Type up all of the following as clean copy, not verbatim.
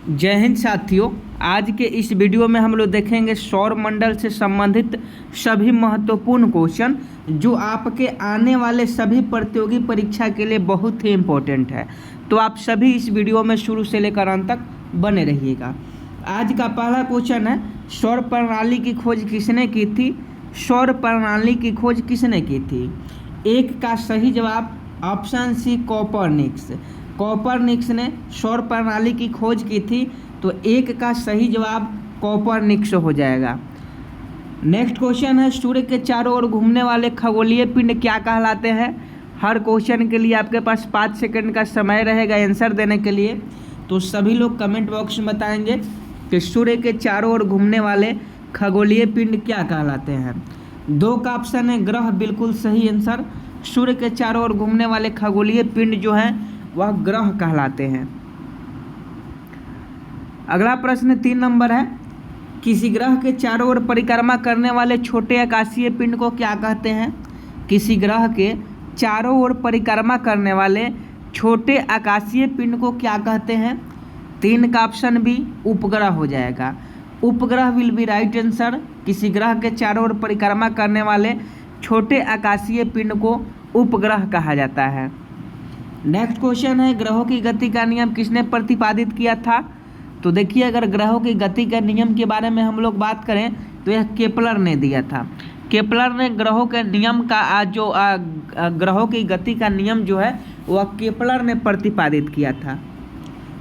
जय हिंद साथियों। आज के इस वीडियो में हम लोग देखेंगे सौर मंडल से संबंधित सभी महत्वपूर्ण क्वेश्चन जो आपके आने वाले सभी प्रतियोगी परीक्षा के लिए बहुत ही इम्पोर्टेंट है। तो आप सभी इस वीडियो में शुरू से लेकर अंत तक बने रहिएगा। आज का पहला क्वेश्चन है, सौर प्रणाली की खोज किसने की थी? सौर प्रणाली की खोज किसने की थी? एक का सही जवाब ऑप्शन सी कोपरनिकस। कोपरनिकस ने सौर प्रणाली की खोज की थी, तो एक का सही जवाब कोपरनिकस हो जाएगा। नेक्स्ट क्वेश्चन है, सूर्य के चारों ओर घूमने वाले खगोलीय पिंड क्या कहलाते हैं? हर क्वेश्चन के लिए आपके पास 5 सेकंड का समय रहेगा आंसर देने के लिए। तो सभी लोग कमेंट बॉक्स में बताएंगे कि सूर्य के चारों ओर घूमने वाले खगोलीय पिंड क्या कहलाते हैं। 2 का ऑप्शन है ग्रह, बिल्कुल सही आंसर। सूर्य के चारों ओर घूमने वाले खगोलीय पिंड जो हैं वह ग्रह कहलाते हैं। अगला प्रश्न 3 नंबर है, किसी ग्रह के चारों ओर परिक्रमा करने वाले छोटे आकाशीय पिंड को क्या कहते हैं? किसी ग्रह के चारों ओर परिक्रमा करने वाले छोटे आकाशीय पिंड को क्या कहते हैं? 3 का ऑप्शन भी उपग्रह हो जाएगा। उपग्रह विल बी राइट आंसर। किसी ग्रह के चारों ओर परिक्रमा करने वाले छोटे आकाशीय पिंड को उपग्रह कहा जाता है। नेक्स्ट क्वेश्चन है, ग्रहों की गति का नियम किसने प्रतिपादित किया था? तो देखिए, अगर ग्रहों की गति के नियम के बारे में हम लोग बात करें तो यह केपलर ने दिया था। केपलर ने ग्रहों के नियम का ग्रहों की गति का नियम जो है वह केपलर ने प्रतिपादित किया था।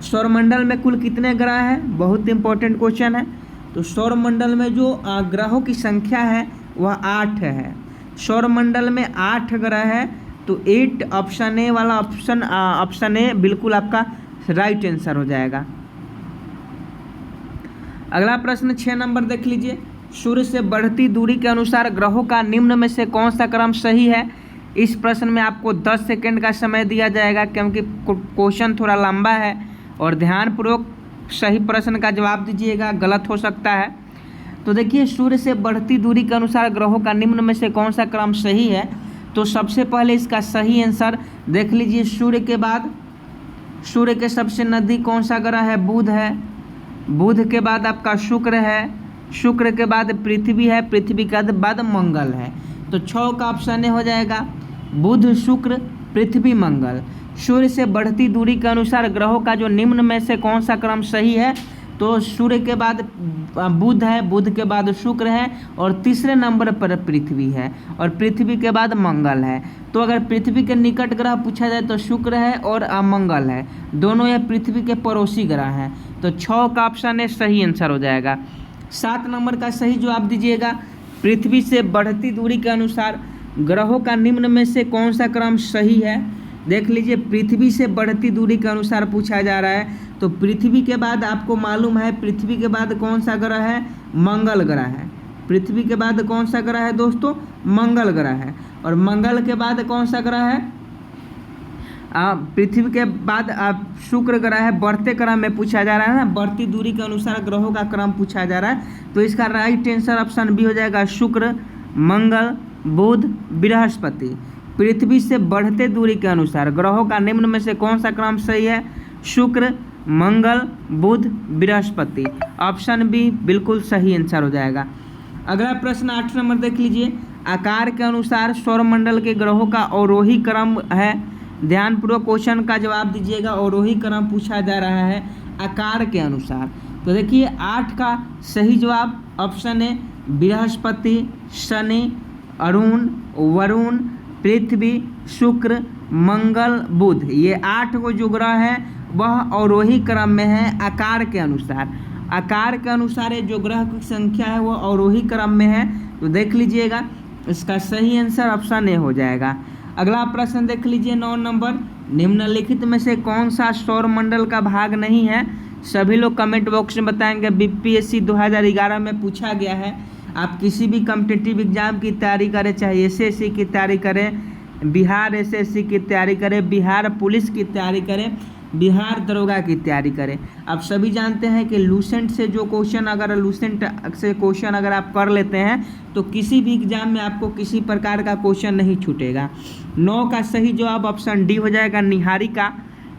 सौरमंडल में कुल कितने ग्रह हैं? बहुत इंपॉर्टेंट क्वेश्चन है। तो सौरमंडल में जो ग्रहों की संख्या है वह 8 है। सौरमंडल में 8 ग्रह है, तो 8 ऑप्शन ए वाला ऑप्शन ए बिल्कुल आपका राइट आंसर हो जाएगा। अगला प्रश्न 6 नंबर देख लीजिए, सूर्य से बढ़ती दूरी के अनुसार ग्रहों का निम्न में से कौन सा क्रम सही है? इस प्रश्न में आपको 10 सेकंड का समय दिया जाएगा क्योंकि क्वेश्चन थोड़ा लंबा है और ध्यानपूर्वक सही प्रश्न का जवाब दीजिएगा, गलत हो सकता है। तो देखिए, सूर्य से बढ़ती दूरी के अनुसार ग्रहों का निम्न में से कौन सा क्रम सही है? तो सबसे पहले इसका सही आंसर देख लीजिए, सूर्य के सबसे नज़दीक कौन सा ग्रह है? बुध है। बुध के बाद आपका शुक्र है। शुक्र के बाद पृथ्वी है। पृथ्वी के बाद मंगल है। तो 6 का ऑप्शन ए हो जाएगा, बुध, शुक्र, पृथ्वी, मंगल। सूर्य से बढ़ती दूरी के अनुसार ग्रहों का जो निम्न में से कौन सा क्रम सही है? तो सूर्य के बाद बुध है, बुध के बाद शुक्र है और तीसरे नंबर पर पृथ्वी है और पृथ्वी के बाद मंगल है। तो अगर पृथ्वी के निकट ग्रह पूछा जाए तो शुक्र है और मंगल है, दोनों ये पृथ्वी के पड़ोसी ग्रह हैं। तो 6 का ऑप्शन है सही आंसर हो जाएगा। 7 नंबर का सही जवाब दीजिएगा, पृथ्वी से बढ़ती दूरी के अनुसार ग्रहों का निम्न में से कौन सा क्रम सही है? देख लीजिए, पृथ्वी से बढ़ती दूरी के अनुसार पूछा जा रहा है, तो पृथ्वी के बाद आपको मालूम है पृथ्वी के बाद कौन सा ग्रह है? मंगल ग्रह है। पृथ्वी के बाद कौन सा ग्रह है दोस्तों? मंगल ग्रह है। और मंगल के बाद कौन सा ग्रह है? पृथ्वी के बाद शुक्र ग्रह है। बढ़ते क्रम में पूछा जा रहा है ना, बढ़ती दूरी के अनुसार ग्रहों का क्रम पूछा जा रहा है। तो इसका राइट आंसर ऑप्शन बी हो जाएगा, शुक्र, मंगल, बुध, बृहस्पति। पृथ्वी से बढ़ते दूरी के अनुसार ग्रहों का निम्न में से कौन सा क्रम सही है? शुक्र, मंगल, बुध, बृहस्पति। ऑप्शन बी बिल्कुल सही आंसर हो जाएगा। अगला प्रश्न 8 नंबर देख लीजिए, आकार के अनुसार सौरमंडल के ग्रहों का अवरोही क्रम है। ध्यानपूर्वक क्वेश्चन का जवाब दीजिएगा, अवरोही क्रम पूछा जा रहा है आकार के अनुसार। तो देखिए, 8 का सही जवाब ऑप्शन है बृहस्पति, शनि, अरुण, वरुण, पृथ्वी, शुक्र, मंगल, बुध। ये 8 को जो ग्रह है वह अवरोही क्रम में है आकार के अनुसार। आकार के अनुसार ये जो ग्रह की संख्या है वह अवरोही क्रम में है। तो देख लीजिएगा, इसका सही आंसर ऑप्शन ए हो जाएगा। अगला प्रश्न देख लीजिए 9 नंबर, निम्नलिखित में से कौन सा सौरमंडल का भाग नहीं है? सभी लोग कमेंट बॉक्स में बताएंगे। बीपीएससी 2011 में पूछा गया है। आप किसी भी कॉम्पिटिटिव एग्जाम की तैयारी करें, चाहे एसएससी की तैयारी करें, बिहार एसएससी की तैयारी करें, बिहार पुलिस की तैयारी करें, बिहार दरोगा की तैयारी करें, आप सभी जानते हैं कि लूसेंट से जो क्वेश्चन अगर आप कर लेते हैं तो किसी भी एग्जाम में आपको किसी प्रकार का क्वेश्चन नहीं छूटेगा। 9 का सही जवाब ऑप्शन डी हो जाएगा, निहारिका।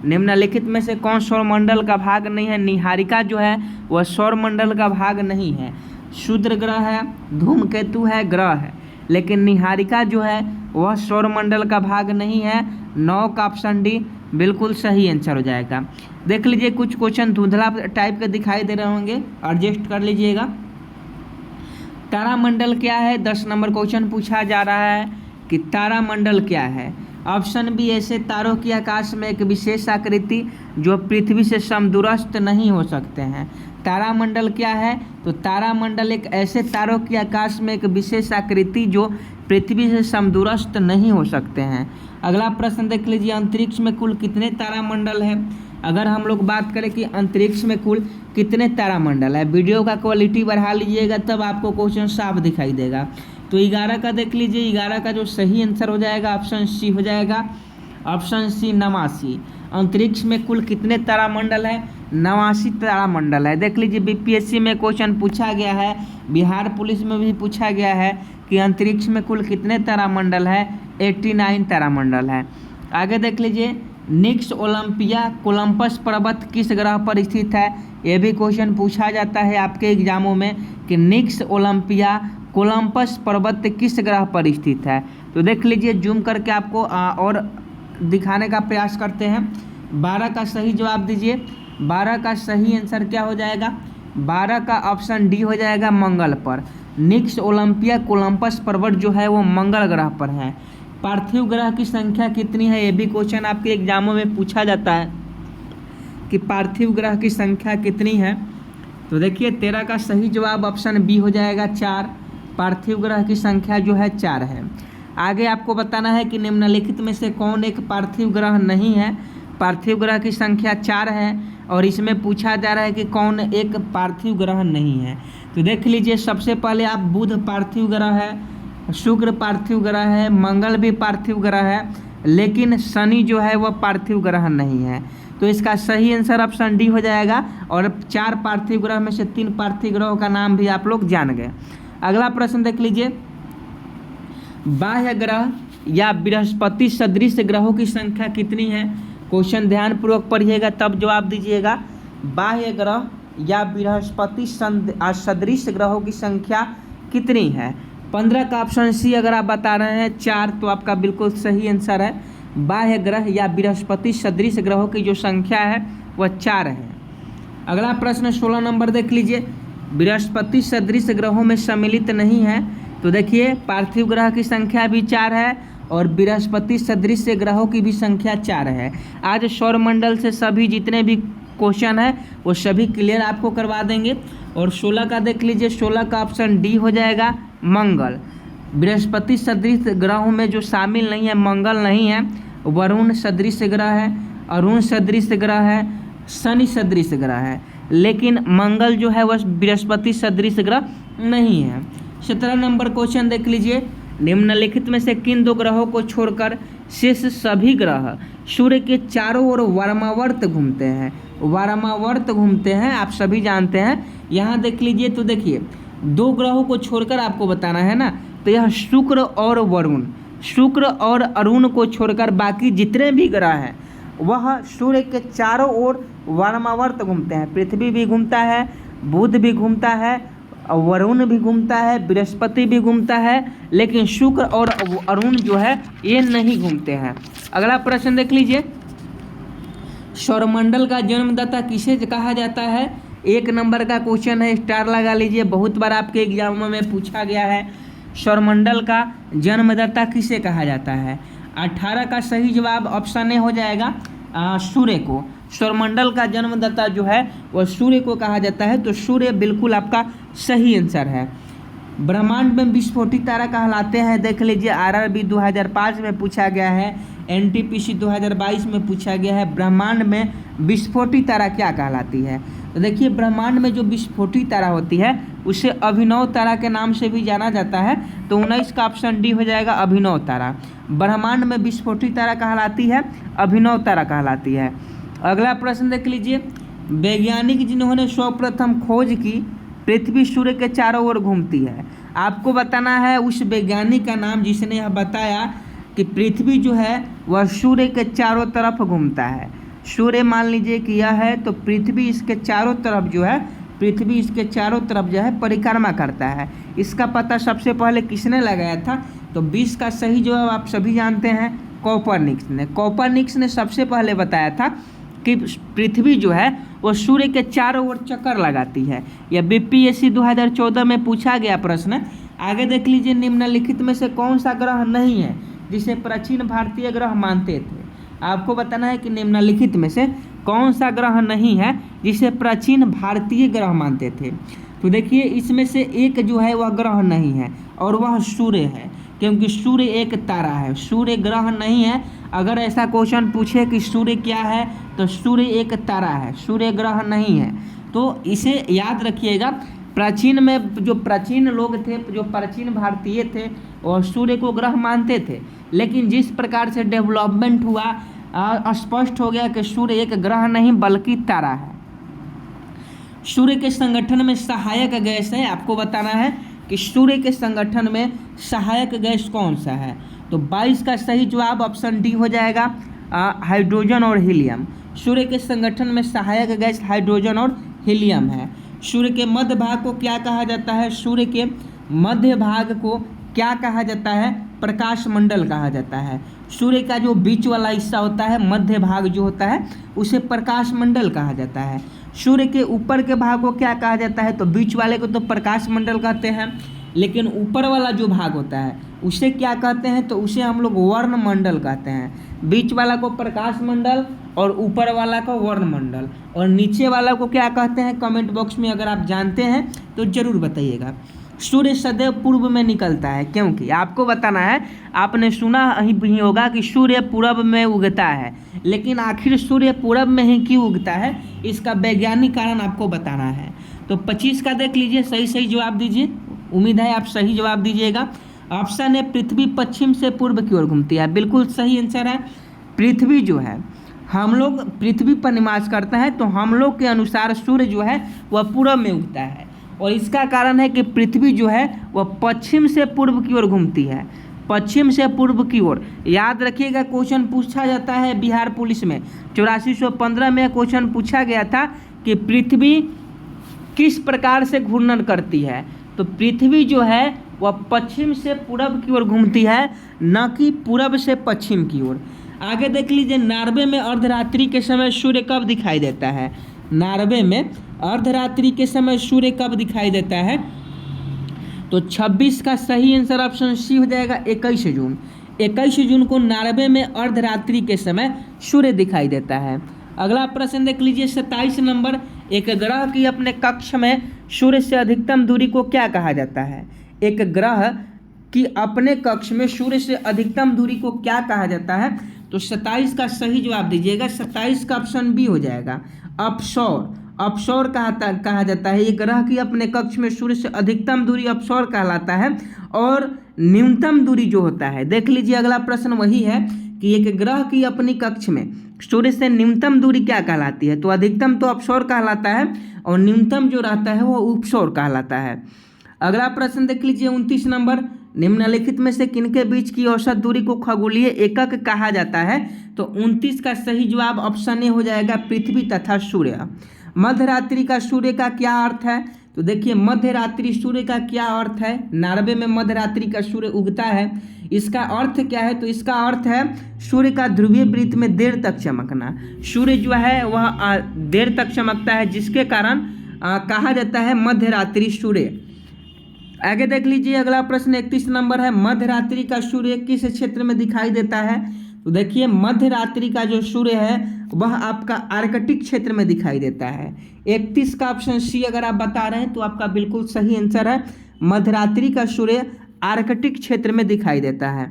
निम्नलिखित में से कौन सौरमंडल का भाग नहीं है? नीहारिका जो है वह सौरमंडल का भाग नहीं है। क्षुद्र ग्रह है, धूमकेतु है, ग्रह है, लेकिन नीहारिका जो है वह सौरमंडल का भाग नहीं है। 9 का ऑप्शन डी बिल्कुल सही आंसर हो जाएगा। देख लीजिए कुछ क्वेश्चन धुंधला टाइप के दिखाई दे रहे होंगे, एडजस्ट कर लीजिएगा। तारामंडल क्या है? 10 नंबर क्वेश्चन पूछा जा रहा है कि तारामंडल क्या है। ऑप्शन बी, ऐसे तारों की आकाश में एक विशेष आकृति जो पृथ्वी से समदूरस्थ नहीं हो सकते हैं। तारामंडल क्या है? तो तारामंडल एक ऐसे तारों की आकाश में एक विशेष आकृति जो पृथ्वी से समदूरस्थ नहीं हो सकते हैं। अगला प्रश्न देख लीजिए, अंतरिक्ष में कुल कितने तारामंडल है? अगर हम लोग बात करें कि अंतरिक्ष में कुल कितने तारामंडल है, वीडियो का क्वालिटी बढ़ा लीजिएगा तब आपको क्वेश्चन साफ दिखाई देगा। तो 11 का देख लीजिए, 11 का जो सही आंसर हो जाएगा ऑप्शन सी हो जाएगा। Option C 89। अंतरिक्ष में कुल कितने तारामंडल है? 89 तारामंडल है। देख लीजिए बीपीएससी में क्वेश्चन पूछा गया है, बिहार पुलिस में भी पूछा गया है कि अंतरिक्ष में कुल कितने तारामंडल है? 89 तारामंडल है। आगे देख लीजिए, निक्स ओलंपिया कोलंबस पर्वत किस ग्रह पर स्थित है? ये भी क्वेश्चन पूछा जाता है आपके एग्जामों में कि निक्स ओलंपिया कोलंबस पर्वत किस ग्रह पर स्थित है। तो देख लीजिए जूम करके आपको और दिखाने का प्रयास करते हैं। 12 का सही जवाब दीजिए। 12 का सही आंसर क्या हो जाएगा? 12 का ऑप्शन डी हो जाएगा, मंगल पर। निक्स ओलंपिया कोलंबस पर्वत जो है वो मंगल ग्रह पर है। पार्थिव ग्रह की संख्या कितनी है? ये भी क्वेश्चन आपके एग्जामों में पूछा जाता है कि पार्थिव ग्रह की संख्या कितनी है। तो देखिए 13 का सही जवाब ऑप्शन बी हो जाएगा, 4। पार्थिव ग्रह की संख्या जो है 4 है। आगे आपको बताना है कि निम्नलिखित में से कौन एक पार्थिव ग्रह नहीं है। पार्थिव ग्रह की संख्या 4 है और इसमें पूछा जा रहा है कि कौन एक पार्थिव ग्रह नहीं है। तो देख लीजिए सबसे पहले आप बुध पार्थिव ग्रह है, शुक्र पार्थिव ग्रह है, मंगल भी पार्थिव ग्रह है, लेकिन शनि जो है वह पार्थिव ग्रह नहीं है। तो इसका सही आंसर ऑप्शन डी हो जाएगा। और 4 पार्थिव ग्रह में से 3 पार्थिव ग्रहों का नाम भी आप लोग जान गए। अगला प्रश्न देख लीजिए, बाह्य ग्रह या बृहस्पति सदृश ग्रहों की संख्या कितनी है? क्वेश्चन ध्यानपूर्वक पढ़िएगा तब जवाब दीजिएगा। बाह्य ग्रह या बृहस्पति सदृश ग्रहों की संख्या कितनी है? 15 का ऑप्शन सी अगर आप बता रहे हैं 4 तो आपका बिल्कुल सही आंसर है। बाह्य ग्रह या बृहस्पति सदृश ग्रहों की जो संख्या है वह 4 है। अगला प्रश्न 16 नंबर देख लीजिए, बृहस्पति सदृश ग्रहों में सम्मिलित नहीं है। तो देखिए पार्थिव ग्रह की संख्या भी 4 है और बृहस्पति सदृश ग्रहों की भी संख्या 4 है। आज सौरमंडल से सभी जितने भी क्वेश्चन है वो सभी क्लियर आपको करवा देंगे। और 16 का देख लीजिए, 16 का ऑप्शन डी हो जाएगा, मंगल। बृहस्पति सदृश ग्रहों में जो शामिल नहीं है, मंगल नहीं है, वरुण सदृश ग्रह है, अरुण सदृश ग्रह है, शनि सदृश ग्रह है, लेकिन मंगल जो है वह बृहस्पति सदृश ग्रह नहीं है। 17 नंबर क्वेश्चन देख लीजिए, निम्नलिखित में से किन 2 ग्रहों को छोड़कर शेष सभी ग्रह सूर्य के चारों ओर वारमावर्त घूमते हैं? वारमावर्त घूमते हैं, आप सभी जानते हैं। यहाँ देख लीजिए, तो देखिए 2 ग्रहों को छोड़कर आपको बताना है ना, तो यह शुक्र और वरुण, शुक्र और अरुण को छोड़कर बाकी जितने भी ग्रह हैं वह सूर्य के चारों ओर वारमावर्त घूमते हैं। पृथ्वी भी घूमता है, बुध भी घूमता है, वरुण भी घूमता है, बृहस्पति भी घूमता है, लेकिन शुक्र और अरुण जो है ये नहीं घूमते हैं। अगला प्रश्न देख लीजिए, सौरमंडल का जन्मदाता किसे कहा जाता है? 1 नंबर का क्वेश्चन है, स्टार लगा लीजिए, बहुत बार आपके एग्जामों में पूछा गया है। सौरमंडल का जन्मदाता किसे कहा जाता है? 18 का सही जवाब ऑप्शन ए हो जाएगा, सूर्य को। सौरमंडल का जन्मदाता जो है वह सूर्य को कहा जाता है, तो सूर्य बिल्कुल आपका सही आंसर है। ब्रह्मांड में विस्फोटित तारा कहलाते हैं। देख लीजिए आरआरबी 2005 में पूछा गया है, एनटीपीसी 2022 में पूछा गया है, ब्रह्मांड में विस्फोटित तारा क्या कहलाती है? तो देखिए ब्रह्मांड में जो विस्फोटित तारा होती है उसे अभिनव तारा के नाम से भी जाना जाता है। तो 19 का ऑप्शन डी हो जाएगा, अभिनव तारा। ब्रह्मांड में विस्फोटित तारा कहलाती है, अभिनव तारा कहलाती है। अगला प्रश्न देख लीजिए, वैज्ञानिक जिन्होंने सर्वप्रथम खोज की पृथ्वी सूर्य के चारों ओर घूमती है, आपको बताना है उस वैज्ञानिक का नाम जिसने यह बताया कि पृथ्वी जो है वह सूर्य के चारों तरफ घूमता है। सूर्य मान लीजिए कि यह है, तो पृथ्वी इसके चारों तरफ जो है, पृथ्वी इसके चारों तरफ जो है परिक्रमा करता है। इसका पता सबसे पहले किसने लगाया था? तो 20 का सही जवाब आप सभी जानते हैं, कोपरनिकस ने। कोपरनिकस ने सबसे पहले बताया था कि पृथ्वी जो है वो सूर्य के चारों ओर चक्कर लगाती है। यह बीपीएससी 2014 में पूछा गया प्रश्न। आगे देख लीजिए, निम्नलिखित में से कौन सा ग्रह नहीं है जिसे प्राचीन भारतीय ग्रह मानते थे? आपको बताना है कि निम्नलिखित में से कौन सा ग्रह नहीं है जिसे प्राचीन भारतीय ग्रह मानते थे। तो देखिए, इसमें से एक जो है वह ग्रह नहीं है और वह सूर्य है, क्योंकि सूर्य एक तारा है, सूर्य ग्रह नहीं है। अगर ऐसा क्वेश्चन पूछे कि सूर्य क्या है, तो सूर्य एक तारा है, सूर्य ग्रह नहीं है। तो इसे याद रखिएगा। प्राचीन में जो प्राचीन लोग थे, जो प्राचीन भारतीय थे, और सूर्य को ग्रह मानते थे, लेकिन जिस प्रकार से डेवलपमेंट हुआ, स्पष्ट हो गया कि सूर्य एक ग्रह नहीं बल्कि तारा है। सूर्य के संगठन में सहायक गैस है, आपको बताना है कि सूर्य के संगठन में सहायक गैस कौन सा है। तो 22 का सही जवाब ऑप्शन डी हो जाएगा, हाइड्रोजन और हीलियम। सूर्य के संगठन में सहायक गैस हाइड्रोजन और हीलियम है। सूर्य के मध्य भाग को क्या कहा जाता है? सूर्य के मध्य भाग को क्या कहा जाता है? प्रकाश मंडल कहा जाता है। सूर्य का जो बीच वाला हिस्सा होता है, मध्य भाग जो होता है, उसे प्रकाश मंडल कहा जाता है। सूर्य के ऊपर के भाग को क्या कहा जाता है? तो बीच वाले को तो प्रकाश मंडल कहते हैं, लेकिन ऊपर वाला जो भाग होता है उसे क्या कहते हैं? तो उसे हम लोग वर्ण मंडल कहते हैं। बीच वाला को प्रकाश मंडल और ऊपर वाला को वर्ण मंडल। और नीचे वाला को क्या कहते हैं? कमेंट बॉक्स में अगर आप जानते हैं तो जरूर बताइएगा। सूर्य सदैव पूर्व में निकलता है, क्योंकि आपको बताना है, आपने सुना ही भी होगा कि सूर्य पूरब में उगता है, लेकिन आखिर सूर्य पूरब में ही क्यों उगता है, इसका वैज्ञानिक कारण आपको बताना है। तो 25 का देख लीजिए, सही सही जवाब दीजिए। उम्मीद है आप सही जवाब दीजिएगा। ऑप्शन है, पृथ्वी पश्चिम से पूर्व की ओर घूमती है। बिल्कुल सही आंसर है। पृथ्वी जो है, हम लोग पृथ्वी पर निवास करते हैं, तो हम लोग के अनुसार सूर्य जो है वह पूरब में उगता है, और इसका कारण है कि पृथ्वी जो है वह पश्चिम से पूर्व की ओर घूमती है, पश्चिम से पूर्व की ओर। याद रखिएगा, क्वेश्चन पूछा जाता है बिहार पुलिस में 8415 में क्वेश्चन पूछा गया था कि पृथ्वी किस प्रकार से घूर्णन करती है। तो पृथ्वी जो है वह पश्चिम से पूरब की ओर घूमती है, न कि पूरब से पश्चिम की ओर। आगे देख लीजिए, नॉर्वे में अर्धरात्रि के समय सूर्य कब दिखाई देता है? नॉर्वे में अर्धरात्रि के समय सूर्य कब दिखाई देता है? तो 26 का सही आंसर ऑप्शन सी हो जाएगा, 21 जून। 21 जून को नॉर्वे में अर्धरात्रि के समय सूर्य दिखाई देता है। अगला प्रश्न देख लीजिए, 27 नंबर। एक ग्रह की अपने कक्ष में सूर्य से अधिकतम दूरी को क्या कहा जाता है? एक ग्रह की अपने कक्ष में सूर्य से अधिकतम दूरी को क्या कहा जाता है? तो 27 का सही जवाब दीजिएगा। 27 का ऑप्शन बी हो जाएगा, अपसौर। अपसौर कहा जाता है। ये ग्रह की अपने कक्ष में सूर्य से अधिकतम दूरी अपसौर कहलाता है, और न्यूनतम दूरी जो होता है, देख लीजिए अगला प्रश्न वही है कि एक ग्रह की अपनी कक्ष में सूर्य से न्यूनतम दूरी क्या कहलाती है? तो अधिकतम तो अपसौर कहलाता है, और न्यूनतम जो रहता है वो उपसौर कहलाता है। अगला प्रश्न देख लीजिए, 29 नंबर। निम्नलिखित में से किनके बीच की औसत दूरी को खगोलीय एकक कहा जाता है? तो 29 का सही जवाब ऑप्शन ए हो जाएगा, पृथ्वी तथा सूर्य। मध्यरात्रि का सूर्य का क्या अर्थ है? तो देखिए, मध्यरात्रि सूर्य का क्या अर्थ है? नॉर्वे में मध्यरात्रि का सूर्य उगता है, इसका अर्थ क्या है? तो इसका अर्थ है सूर्य का ध्रुवीय वृत्त में देर तक चमकना। सूर्य जो है वह देर तक चमकता है, जिसके कारण कहा जाता है मध्यरात्रि सूर्य। आगे देख लीजिए, अगला प्रश्न 31 नंबर है। मध्यरात्रि का सूर्य किस क्षेत्र में दिखाई देता है? तो देखिए, मध्यरात्रि का जो सूर्य है वह आपका आर्कटिक क्षेत्र में दिखाई देता है। 31 का ऑप्शन सी अगर आप बता रहे हैं तो आपका बिल्कुल सही आंसर है। मध्यरात्रि का सूर्य आर्कटिक क्षेत्र में दिखाई देता है।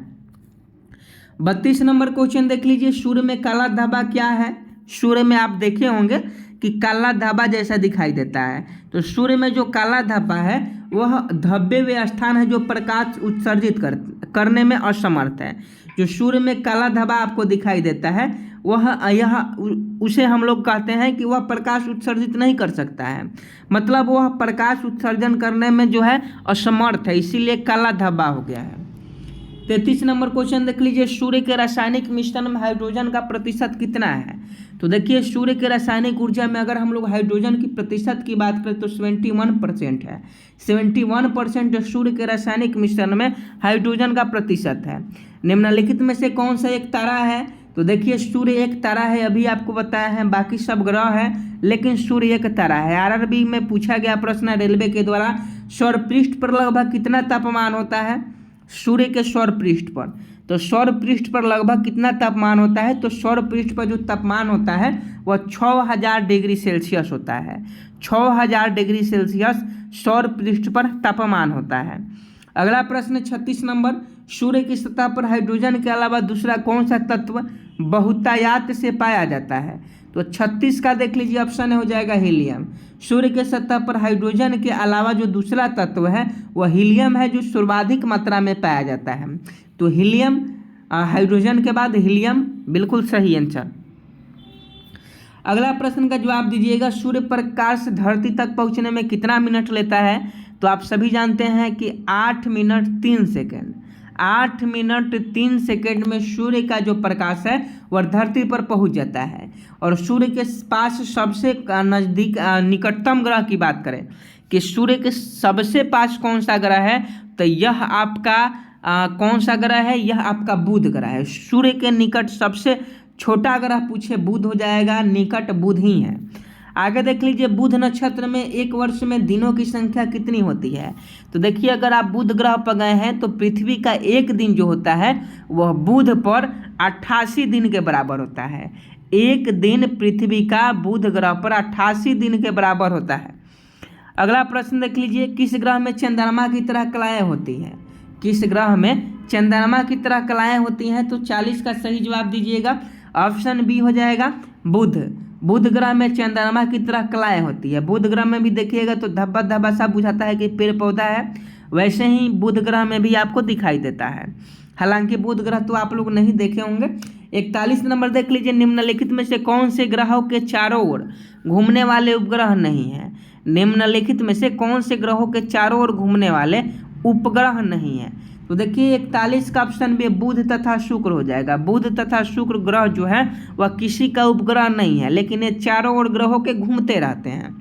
32 नंबर क्वेश्चन देख लीजिए, सूर्य में काला धब्बा क्या है? सूर्य में आप देखे होंगे कि काला धब्बा जैसा दिखाई देता है। तो सूर्य में जो काला धब्बा है वह धब्बे वे स्थान है जो प्रकाश उत्सर्जित करने में असमर्थ है। जो सूर्य में काला धब्बा आपको दिखाई देता है उसे हम लोग कहते हैं कि वह प्रकाश उत्सर्जित नहीं कर सकता है, मतलब वह प्रकाश उत्सर्जन करने में जो है असमर्थ है, इसीलिए काला धब्बा हो गया है। 33 नंबर क्वेश्चन देख लीजिए, सूर्य के रासायनिक मिश्रण में हाइड्रोजन का प्रतिशत कितना है? तो देखिए सूर्य के रासायनिक ऊर्जा में अगर हम लोग हाइड्रोजन की प्रतिशत की बात करें तो 71% है। 71% सूर्य के रासायनिक मिश्रण में हाइड्रोजन का प्रतिशत है। निम्नलिखित में से कौन सा एक तारा है? तो देखिए सूर्य एक तारा है, अभी आपको बताया है, बाकी सब ग्रह है लेकिन सूर्य एक तारा है। आरआरबी में पूछा गया प्रश्न है रेलवे के द्वारा, सौर पृष्ठ पर लगभग कितना तापमान होता है सूर्य के सौर पृष्ठ पर? तो सौर पृष्ठ पर लगभग कितना तापमान होता है? तो सौर पृष्ठ पर जो तापमान होता है वह 6000 डिग्री सेल्सियस होता है। 6000 डिग्री सेल्सियस सौर पृष्ठ पर तापमान होता है। अगला प्रश्न 36 नंबर, सूर्य की सतह पर हाइड्रोजन के अलावा दूसरा कौन सा तत्व बहुतायत से पाया जाता है? तो 36 का देख लीजिए ऑप्शन हो जाएगा हीलियम। सूर्य के सतह पर हाइड्रोजन के अलावा जो दूसरा तत्व है वह हीलियम है, जो सर्वाधिक मात्रा में पाया जाता है। तो हीलियम, हाइड्रोजन के बाद हीलियम बिल्कुल सही आंसर। अगला प्रश्न का जवाब दीजिएगा, सूर्य प्रकाश धरती तक पहुंचने में कितना मिनट लेता है? तो आप सभी जानते हैं कि 8 मिनट 3 सेकेंड। 8 मिनट 3 सेकेंड में सूर्य का जो प्रकाश है वह धरती पर पहुंच जाता है। और सूर्य के पास सबसे नज़दीक निकटतम ग्रह की बात करें कि सूर्य के सबसे पास कौन सा ग्रह है, तो यह आपका कौन सा ग्रह है? यह आपका बुध ग्रह है। सूर्य के निकट सबसे छोटा ग्रह पूछे बुध हो जाएगा, निकट बुध ही है। आगे देख लीजिए, बुध नक्षत्र में एक वर्ष में दिनों की संख्या कितनी होती है? तो देखिए अगर आप बुध ग्रह पर गए हैं तो पृथ्वी का एक दिन जो होता है वह बुध पर 88 दिन के बराबर होता है। एक दिन पृथ्वी का बुध ग्रह पर 88 दिन के बराबर होता है। अगला प्रश्न देख लीजिए, किस ग्रह में चंद्रमा की तरह कलाएं होती हैं? किस ग्रह में चंद्रमा की तरह कलाएं होती हैं? तो 40 का सही जवाब दीजिएगा, ऑप्शन बी हो जाएगा बुध। बुध ग्रह में चंद्रमा की तरह कलाएं होती है। बुध ग्रह में भी देखिएगा तो धब्बा धब्बा सा बुझाता है कि पेड़ पौधा है, वैसे ही बुध ग्रह में भी आपको दिखाई देता है। हालांकि बुध ग्रह तो आप लोग नहीं देखे होंगे। 41 नंबर देख लीजिए, निम्नलिखित में से कौन से ग्रहों के चारों ओर घूमने वाले उपग्रह नहीं है? निम्नलिखित में से कौन से ग्रहों के चारों ओर घूमने वाले उपग्रह नहीं है? तो देखिए 41 का ऑप्शन भी बुध तथा शुक्र हो जाएगा। बुध तथा शुक्र ग्रह जो है वह किसी का उपग्रह नहीं है, लेकिन ये चारों ओर ग्रहों के घूमते रहते हैं।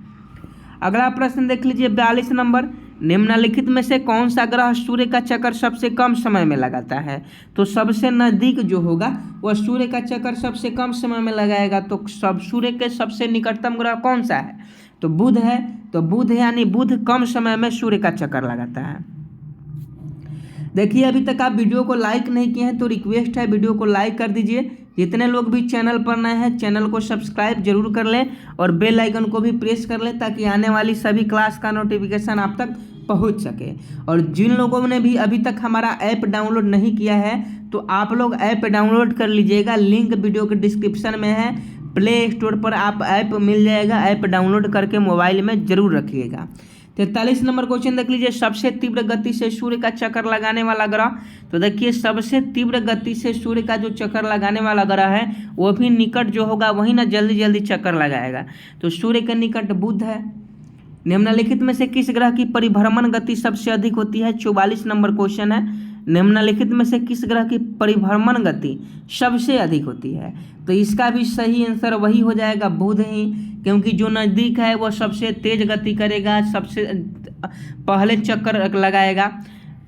अगला प्रश्न देख लीजिए 42 नंबर, निम्नलिखित में से कौन सा ग्रह सूर्य का चक्कर सबसे कम समय में लगाता है? तो सबसे नज़दीक जो होगा वह सूर्य का चक्कर सबसे कम समय में लगाएगा। तो सूर्य के सबसे निकटतम ग्रह कौन सा है? तो बुध है। तो बुध यानी बुध कम समय में सूर्य का चक्कर लगाता है। देखिए अभी तक आप वीडियो को लाइक नहीं किए हैं तो रिक्वेस्ट है वीडियो को लाइक कर दीजिए। जितने लोग भी चैनल पर नए हैं चैनल को सब्सक्राइब जरूर कर लें और बेल आइकन को भी प्रेस कर लें ताकि आने वाली सभी क्लास का नोटिफिकेशन आप तक पहुंच सके। और जिन लोगों ने भी अभी तक हमारा ऐप डाउनलोड नहीं किया है तो आप लोग ऐप डाउनलोड कर लीजिएगा, लिंक वीडियो के डिस्क्रिप्शन में है। प्ले स्टोर पर आप ऐप मिल जाएगा, ऐप डाउनलोड करके मोबाइल में जरूर रखिएगा। 43 नंबर क्वेश्चन देख लीजिए, सबसे तीव्र गति से सूर्य का चक्कर लगाने वाला ग्रह। तो देखिए सबसे तीव्र गति से सूर्य का जो चक्कर लगाने वाला ग्रह है वो भी निकट जो होगा वही ना जल्दी जल्दी चक्कर लगाएगा। तो सूर्य के निकट बुध है। निम्नलिखित में से किस ग्रह की परिभ्रमण गति सबसे अधिक होती है? 44 नंबर क्वेश्चन है, निम्नलिखित में से किस ग्रह की परिभ्रमण गति सबसे अधिक होती है? तो इसका भी सही आंसर वही हो जाएगा बुध ही, क्योंकि जो नज़दीक है वह सबसे तेज गति करेगा, सबसे पहले चक्कर लगाएगा।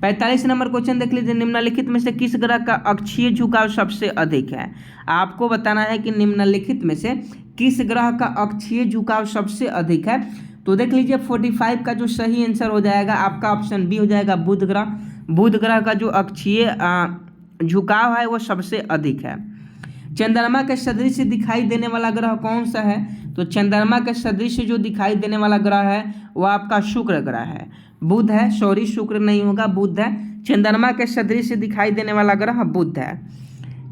45 नंबर क्वेश्चन देख लीजिए, निम्नलिखित में से किस ग्रह का अक्षीय झुकाव सबसे अधिक है? आपको बताना है कि निम्नलिखित में से किस ग्रह का अक्षीय झुकाव सबसे अधिक है। तो देख लीजिए 45 का जो सही आंसर हो जाएगा आपका ऑप्शन बी हो जाएगा बुध ग्रह। बुध ग्रह का जो अक्षीय झुकाव है वो सबसे अधिक है। चंद्रमा के सदृश दिखाई देने वाला ग्रह कौन सा है? तो चंद्रमा के सदृश जो दिखाई देने वाला ग्रह है वो आपका शुक्र ग्रह है। बुध है, सॉरी शुक्र नहीं होगा, बुध है। चंद्रमा के सदृश दिखाई देने वाला ग्रह बुध है।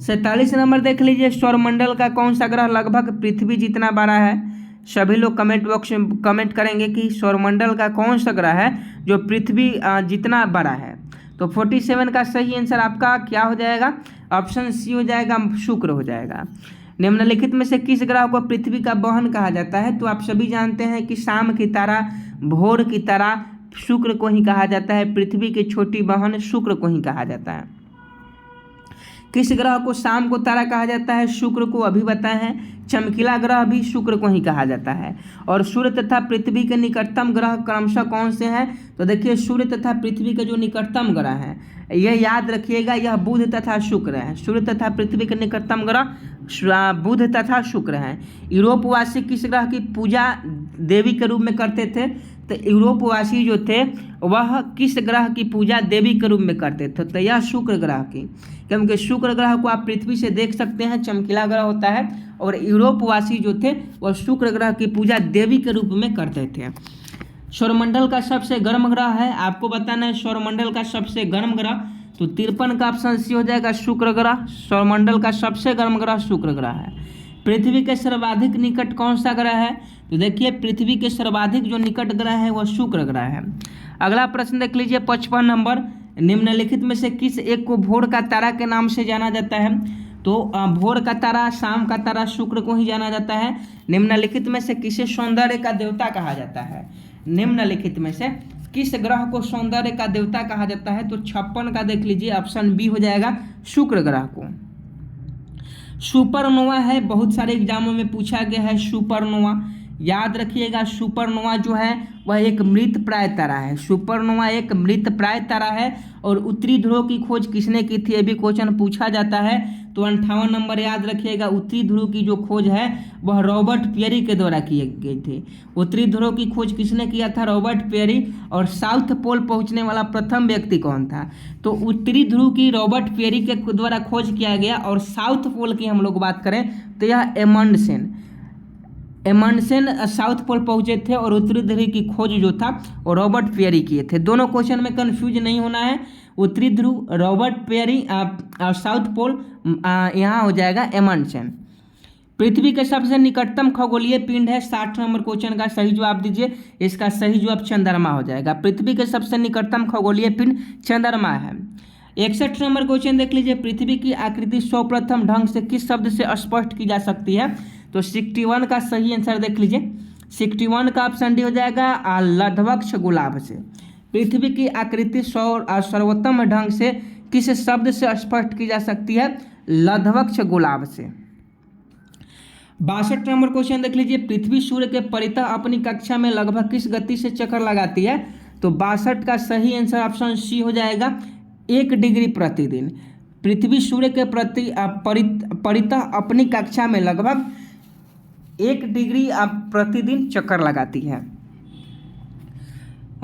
47 नंबर देख लीजिए, सौरमंडल का कौन सा ग्रह लगभग पृथ्वी जितना बड़ा है? सभी लोग कमेंट बॉक्स में कमेंट करेंगे कि सौरमंडल का कौन सा ग्रह है जो पृथ्वी जितना बड़ा है। तो 47 का सही आंसर आपका क्या हो जाएगा? ऑप्शन सी हो जाएगा, शुक्र हो जाएगा। निम्नलिखित में से किस ग्रह को पृथ्वी का बहन कहा जाता है? तो आप सभी जानते हैं कि शाम की तरह, भोर की तरह शुक्र को ही कहा जाता है। पृथ्वी की छोटी बहन शुक्र को ही कहा जाता है। किस ग्रह को शाम को तारा कहा जाता है? शुक्र को, अभी बताए हैं। चमकीला ग्रह भी शुक्र को ही कहा जाता है। और सूर्य तथा पृथ्वी के निकटतम ग्रह क्रमशः कौन से हैं? तो देखिए सूर्य तथा पृथ्वी के जो निकटतम ग्रह हैं, यह याद रखिएगा, यह बुध तथा शुक्र है। सूर्य तथा पृथ्वी के निकटतम ग्रह बुध तथा शुक्र हैं। यूरोपवासी किस ग्रह की पूजा देवी के रूप में करते थे? तो यूरोपवासी जो थे वह किस ग्रह की पूजा देवी के रूप में करते थे? तो यह शुक्र ग्रह की, क्योंकि शुक्र ग्रह को आप पृथ्वी से देख सकते हैं, चमकीला ग्रह होता है। और यूरोपवासी जो थे वह शुक्र ग्रह की पूजा देवी के रूप में करते थे। सौरमंडल का सबसे गर्म ग्रह है, आपको बताना है सौरमंडल का सबसे गर्म ग्रह। तो 53 का ऑप्शन सी हो जाएगा, शुक्र ग्रह। सौरमंडल का सबसे गर्म ग्रह शुक्र ग्रह है। पृथ्वी के सर्वाधिक निकट कौन सा ग्रह है? तो देखिए पृथ्वी के सर्वाधिक जो निकट ग्रह है वह शुक्र ग्रह है। अगला प्रश्न देख लीजिए 55 नंबर। निम्नलिखित में से किस एक को भोर का तारा के नाम से जाना जाता है? तो भोर का तारा, शाम का तारा शुक्र को ही जाना जाता है। निम्नलिखित में से किसे सौंदर्य का देवता कहा जाता है? निम्नलिखित में से किस ग्रह को सौंदर्य का देवता कहा जाता है? तो 56 का देख लीजिए, ऑप्शन बी हो जाएगा, शुक्र ग्रह को। सुपरनोवा है, बहुत सारे एग्जामों में पूछा गया है सुपरनोवा, याद रखिएगा। सुपरनोवा जो है वह एक मृत प्राय तारा है। सुपरनोवा एक मृत प्राय तारा है। और उत्तरी ध्रुव की खोज किसने की थी? ये भी क्वेश्चन पूछा जाता है। तो 58 नंबर याद रखिएगा, उत्तरी ध्रुव की जो खोज है वह रॉबर्ट पेरी के द्वारा की गई थी। उत्तरी ध्रुव की खोज किसने किया था? Robert Peary. और साउथ पोल पहुंचने वाला प्रथम व्यक्ति कौन था? तो उत्तरी ध्रुव की रॉबर्ट पेरी के द्वारा खोज किया गया। और साउथ पोल की हम लोग बात करें तो यह एमंडसेन साउथ पोल पहुंचे थे। और उत्तरी ध्रुव की खोज जो था वो रॉबर्ट पेरी किए थे। दोनों क्वेश्चन में कंफ्यूज नहीं होना है। उत्तरी ध्रुव रॉबर्ट पेरी और साउथ पोल यहाँ हो जाएगा एमंडसेन। पृथ्वी के सबसे निकटतम खगोलीय पिंड है, 60 नंबर क्वेश्चन का सही जवाब दीजिए। इसका सही जवाब चंद्रमा हो जाएगा। पृथ्वी के सबसे निकटतम खगोलीय पिंड चंद्रमा है। 61 नंबर क्वेश्चन देख लीजिए, पृथ्वी की आकृति सर्वप्रथम ढंग से किस शब्द से स्पष्ट की जा सकती है? तो 61 का सही आंसर देख लीजिए, 61 का ऑप्शन डी हो जाएगा, लध्वक्ष गुलाब से। पृथ्वी की आकृति सर्वोत्तम ढंग से किस शब्द से स्पष्ट की जा सकती है? लध्वक्ष गुलाब से। 62 नंबर क्वेश्चन देख लीजिए, पृथ्वी सूर्य के परितः अपनी कक्षा में लगभग किस गति से चक्कर लगाती है? तो 62 का सही आंसर ऑप्शन सी हो जाएगा, 1 डिग्री प्रतिदिन। पृथ्वी सूर्य के परितः अपनी कक्षा में लगभग 1 डिग्री प्रतिदिन चक्कर लगाती है।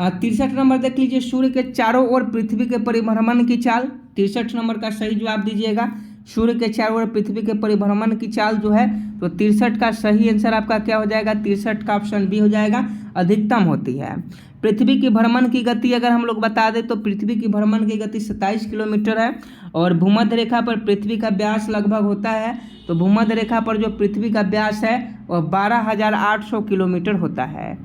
63 नंबर देख लीजिए, सूर्य के चारों ओर पृथ्वी के परिभ्रमण की चाल। 63 नंबर का सही जवाब दीजिएगा, सूर्य के चारों ओर पृथ्वी के परिभ्रमण की चाल जो है। तो 63 का सही आंसर आपका क्या हो जाएगा? 63 का ऑप्शन बी हो जाएगा, अधिकतम होती है। पृथ्वी की भ्रमण की गति अगर हम लोग बता दें तो पृथ्वी की भ्रमण की गति 27 किलोमीटर है। और भूमध्य रेखा पर पृथ्वी का व्यास लगभग होता है, तो भूमध्य रेखा पर जो पृथ्वी का व्यास है वह 12,800 किलोमीटर होता है।